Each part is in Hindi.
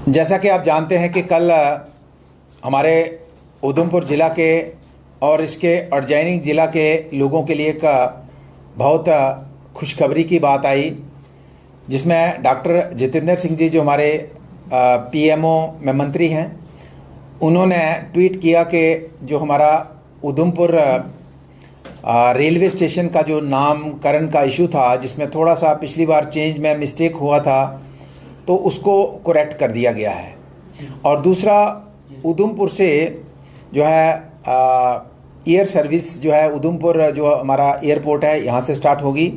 जैसा कि आप जानते हैं कि कल हमारे उधमपुर ज़िला के और इसके एडजॉइनिंग ज़िला के लोगों के लिए एक बहुत खुशखबरी की बात आई, जिसमें डॉक्टर जितेंद्र सिंह जी जो हमारे पीएमओ में मंत्री हैं, उन्होंने ट्वीट किया कि जो हमारा उधमपुर रेलवे स्टेशन का जो नामकरण का इशू था, जिसमें थोड़ा सा पिछली बार चेंज में मिस्टेक हुआ था, तो उसको करेक्ट कर दिया गया है। और दूसरा, उधमपुर से जो है एयर सर्विस जो है, उधमपुर जो हमारा एयरपोर्ट है, यहाँ से स्टार्ट होगी।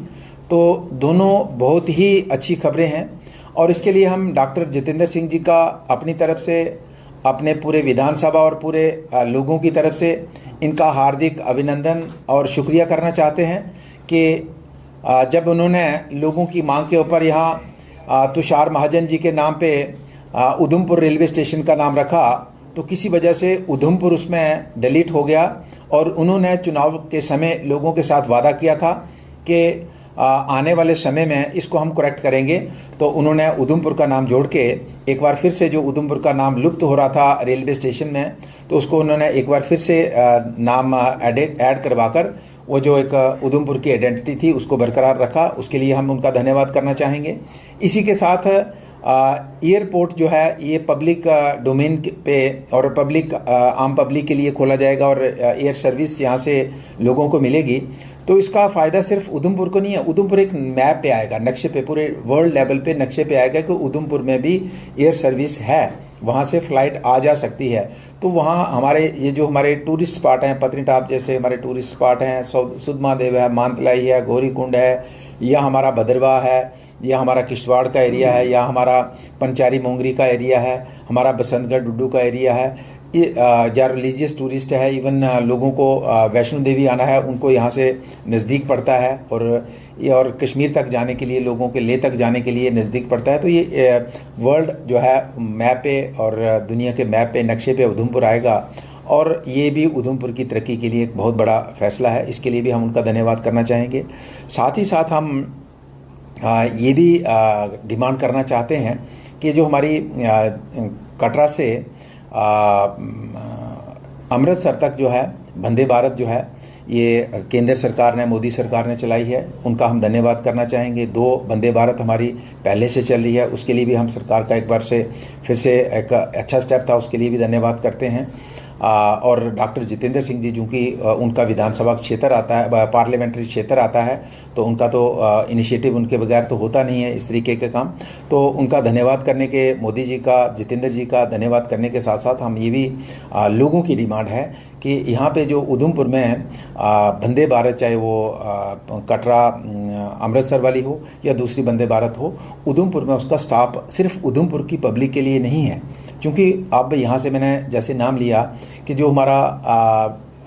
तो दोनों बहुत ही अच्छी खबरें हैं और इसके लिए हम डॉक्टर जितेंद्र सिंह जी का अपनी तरफ से, अपने पूरे विधानसभा और पूरे लोगों की तरफ से इनका हार्दिक अभिनंदन और शुक्रिया करना चाहते हैं कि जब उन्होंने लोगों की मांग के ऊपर यहाँ तुषार महाजन जी के नाम पे उधमपुर रेलवे स्टेशन का नाम रखा, तो किसी वजह से उधमपुर उसमें डिलीट हो गया और उन्होंने चुनाव के समय लोगों के साथ वादा किया था कि आने वाले समय में इसको हम करेक्ट करेंगे। तो उन्होंने उधमपुर का नाम जोड़ के एक बार फिर से, जो उधमपुर का नाम लुप्त हो रहा था रेलवे स्टेशन में, तो उसको उन्होंने एक बार फिर से नाम ऐड करवाकर वो जो एक उधमपुर की आइडेंटिटी थी उसको बरकरार रखा। उसके लिए हम उनका धन्यवाद करना चाहेंगे। इसी के साथ एयरपोर्ट जो है ये पब्लिक डोमेन पे और आम पब्लिक के लिए खोला जाएगा और एयर सर्विस यहाँ से लोगों को मिलेगी। तो इसका फ़ायदा सिर्फ उधमपुर को नहीं है, उधमपुर एक मैप पे आएगा, नक्शे पे, पूरे वर्ल्ड लेवल पे नक्शे पे आएगा कि उधमपुर में भी एयर सर्विस है, वहाँ से फ़्लाइट आ जा सकती है। तो वहाँ हमारे ये जो हमारे टूरिस्ट स्पॉट हैं, पत्नीटाप जैसे हमारे टूरिस्ट स्पॉट हैं, सुधमादेव है, मानतलाई है, गौरीकुंड है, या हमारा भद्रवाह है, या हमारा किश्तवाड़ का एरिया है, या हमारा पंचारी मोंगरी का एरिया है, हमारा बसंतगढ़ डुड्डू का एरिया है, ये जो रिलीजियस टूरिस्ट है, इवन लोगों को वैष्णो देवी आना है उनको यहाँ से नज़दीक पड़ता है, और कश्मीर तक जाने के लिए, लोगों के लेह तक जाने के लिए नज़दीक पड़ता है। तो ये वर्ल्ड जो है मैप पे और दुनिया के मैप पे, नक्शे पे उधमपुर आएगा और ये भी उधमपुर की तरक्की के लिए एक बहुत बड़ा फ़ैसला है। इसके लिए भी हम उनका धन्यवाद करना चाहेंगे। साथ ही साथ हम ये भी डिमांड करना चाहते हैं कि जो हमारी कटरा से अमृतसर तक जो है वंदे भारत जो है, ये केंद्र सरकार ने, मोदी सरकार ने चलाई है, उनका हम धन्यवाद करना चाहेंगे। 2 वंदे भारत हमारी पहले से चल रही है, उसके लिए भी हम सरकार का एक बार से फिर से एक अच्छा स्टेप था, उसके लिए भी धन्यवाद करते हैं। और डॉक्टर जितेंद्र सिंह जी, चूँकि उनका विधानसभा क्षेत्र आता है, पार्लियामेंट्री क्षेत्र आता है, तो उनका तो इनिशिएटिव उनके बगैर तो होता नहीं है इस तरीके के काम। तो उनका धन्यवाद करने के, मोदी जी का, जितेंद्र जी का धन्यवाद करने के साथ साथ हम ये भी लोगों की डिमांड है कि यहाँ पे जो उधमपुर में वंदे भारत, चाहे वो कटरा अमृतसर वाली हो या दूसरी वंदे भारत हो, उधमपुर में उसका स्टाफ सिर्फ उधमपुर की पब्लिक के लिए नहीं है। क्योंकि अब यहाँ से मैंने जैसे नाम लिया कि जो हमारा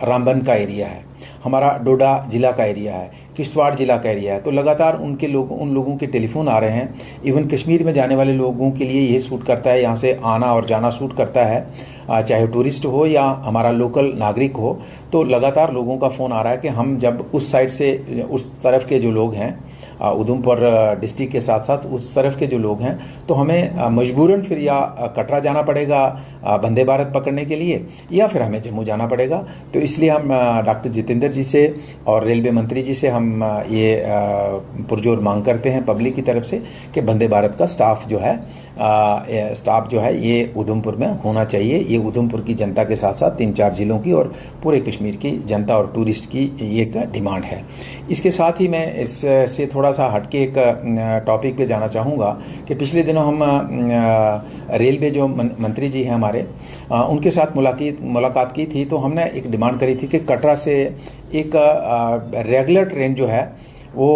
रामबन का एरिया है, हमारा डोडा ज़िला का एरिया है, किश्तवाड़ ज़िला का एरिया है, तो लगातार उन लोगों के टेलीफोन आ रहे हैं। इवन कश्मीर में जाने वाले लोगों के लिए ये सूट करता है, यहाँ से आना और जाना सूट करता है, चाहे टूरिस्ट हो या हमारा लोकल नागरिक हो। तो लगातार लोगों का फ़ोन आ रहा है कि हम जब उस साइड से, उस तरफ के जो लोग हैं, उधमपुर डिस्ट्रिक्ट के साथ साथ उस तरफ के जो लोग हैं, तो हमें मजबूरन फिर या कटरा जाना पड़ेगा वंदे भारत पकड़ने के लिए, या फिर हमें जम्मू जाना पड़ेगा। तो इसलिए हम डॉक्टर जितेंद्र जी से और रेलवे मंत्री जी से हम ये पुरजोर मांग करते हैं पब्लिक की तरफ से कि वंदे भारत का स्टाफ जो है ये उधमपुर में होना चाहिए। ये उधमपुर की जनता के साथ साथ 3-4 ज़िलों की और पूरे कश्मीर की जनता और टूरिस्ट की ये एक डिमांड है। इसके साथ ही मैं इससे थोड़ा सा हटके एक टॉपिक पे जाना चाहूँगा कि पिछले दिनों हम रेलवे जो मंत्री जी हैं हमारे, उनके साथ मुलाकात की थी। तो हमने एक डिमांड करी थी कि कटरा से एक रेगुलर ट्रेन जो है वो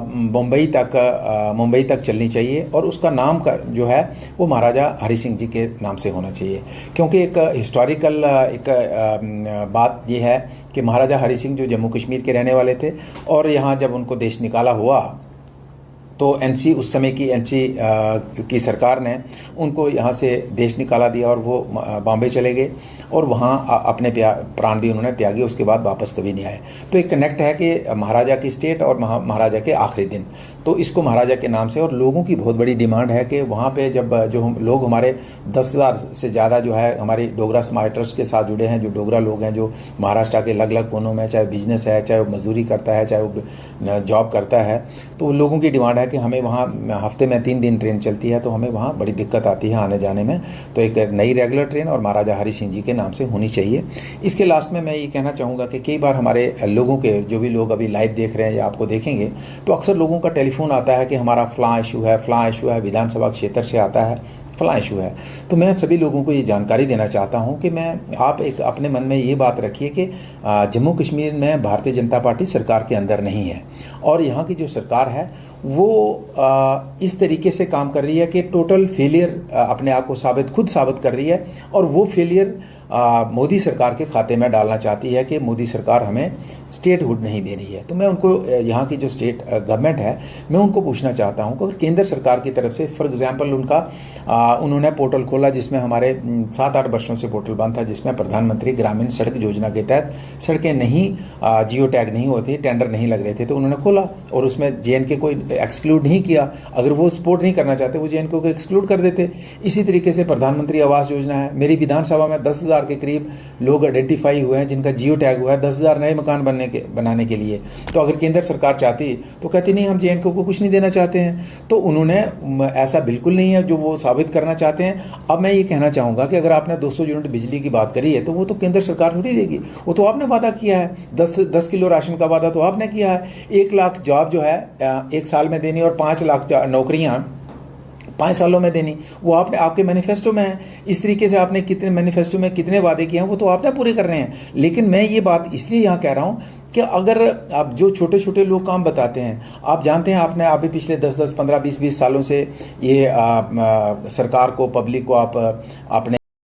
मुंबई तक चलनी चाहिए और उसका नाम जो है वो महाराजा हरि सिंह जी के नाम से होना चाहिए। क्योंकि एक हिस्टोरिकल बात ये है कि महाराजा हरि सिंह जो जम्मू कश्मीर के रहने वाले थे और यहाँ जब उनको देश निकाला हुआ तो एनसी, उस समय की एनसी की सरकार ने उनको यहाँ से देश निकाला दिया और वो बॉम्बे चले गए और वहाँ अपने प्राण भी उन्होंने त्यागे। उसके बाद वापस कभी नहीं आए। तो एक कनेक्ट है कि महाराजा की स्टेट और महाराजा के आखिरी दिन, तो इसको महाराजा के नाम से। और लोगों की बहुत बड़ी डिमांड है कि वहाँ पे जब जो हम लोग, हमारे 10,000 से ज़्यादा जो है हमारी डोगरा समाज ट्रस्ट के साथ जुड़े हैं, जो डोगरा लोग हैं, जो महाराष्ट्र के अलग अलग कोनों में, चाहे बिजनेस है, चाहे वो मजदूरी करता है, चाहे वो जॉब करता है, तो उन लोगों की डिमांड है कि हमें वहाँ हफ्ते में 3 दिन ट्रेन चलती है, तो हमें वहाँ बड़ी दिक्कत आती है आने जाने में। तो एक नई रेगुलर ट्रेन और महाराजा हरि सिंह जी के नाम से होनी चाहिए। इसके लास्ट में मैं ये कहना चाहूँगा कि कई बार हमारे लोगों के, जो भी लोग अभी लाइव देख रहे हैं या आपको देखेंगे, तो अक्सर लोगों का टेलीफोन आता है कि हमारा फ़लाँ इशू है, फ़लाँ इशू है, विधानसभा क्षेत्र से आता है, फ़लाँ इशू है। तो मैं सभी लोगों को ये जानकारी देना चाहता हूँ कि आप एक अपने मन में ये बात रखिए कि जम्मू कश्मीर में भारतीय जनता पार्टी सरकार के अंदर नहीं है, और यहाँ की जो सरकार है वो इस तरीके से काम कर रही है कि टोटल फेलियर अपने आप को खुद साबित कर रही है, और वो फेलियर मोदी सरकार के खाते में डालना चाहती है कि मोदी सरकार हमें स्टेटहुड नहीं दे रही है। तो मैं उनको, यहाँ की जो स्टेट गवर्नमेंट है, मैं उनको पूछना चाहता हूँ कि केंद्र सरकार की तरफ से फॉर एग्जांपल उन्होंने पोर्टल खोला, जिसमें हमारे 7-8 वर्षों से पोर्टल बंद था, जिसमें प्रधानमंत्री ग्रामीण सड़क योजना के तहत सड़कें नहीं जियो टैग नहीं होती, टेंडर नहीं लग रहे थे, तो उन्होंने खोला और उसमें JNK को एक्सक्लूड नहीं किया। अगर वो सपोर्ट नहीं करना चाहते, वो JNK को एक्सक्लूड कर देते। इसी तरीके से प्रधानमंत्री आवास योजना है, मेरी विधानसभा में 10,000 के करीब लोग आइडेंटिफाई हुए हैं जिनका जियो टैग हुआ है 10,000 नए मकान बनाने के लिए। तो अगर केंद्र सरकार चाहती तो कहती नहीं, हम JNK को कुछ नहीं देना चाहते हैं। तो उन्होंने, ऐसा बिल्कुल नहीं है जो वो साबित करना चाहते हैं। अब मैं ये कहना चाहूँगा कि अगर आपने 200 यूनिट बिजली की बात करी है, तो वो तो केंद्र सरकार थोड़ी देगी, वो तो आपने वादा किया है। 10 किलो राशन का वादा तो आपने किया है। 1 लाख जॉब जो है 1 साल में देनी, और 5 लाख नौकरियाँ 5 सालों में देनी, वो आपके मैनिफेस्टो में है। इस तरीके से आपने कितने मैनिफेस्टो में कितने वादे किए हैं, वो तो आपने पूरे करने हैं। लेकिन मैं ये बात इसलिए यहाँ कह रहा हूँ कि अगर आप जो छोटे छोटे लोग काम बताते हैं, आप जानते हैं, आपने अभी पिछले 10-10, 15-20 सालों से ये सरकार को, पब्लिक को आप अपने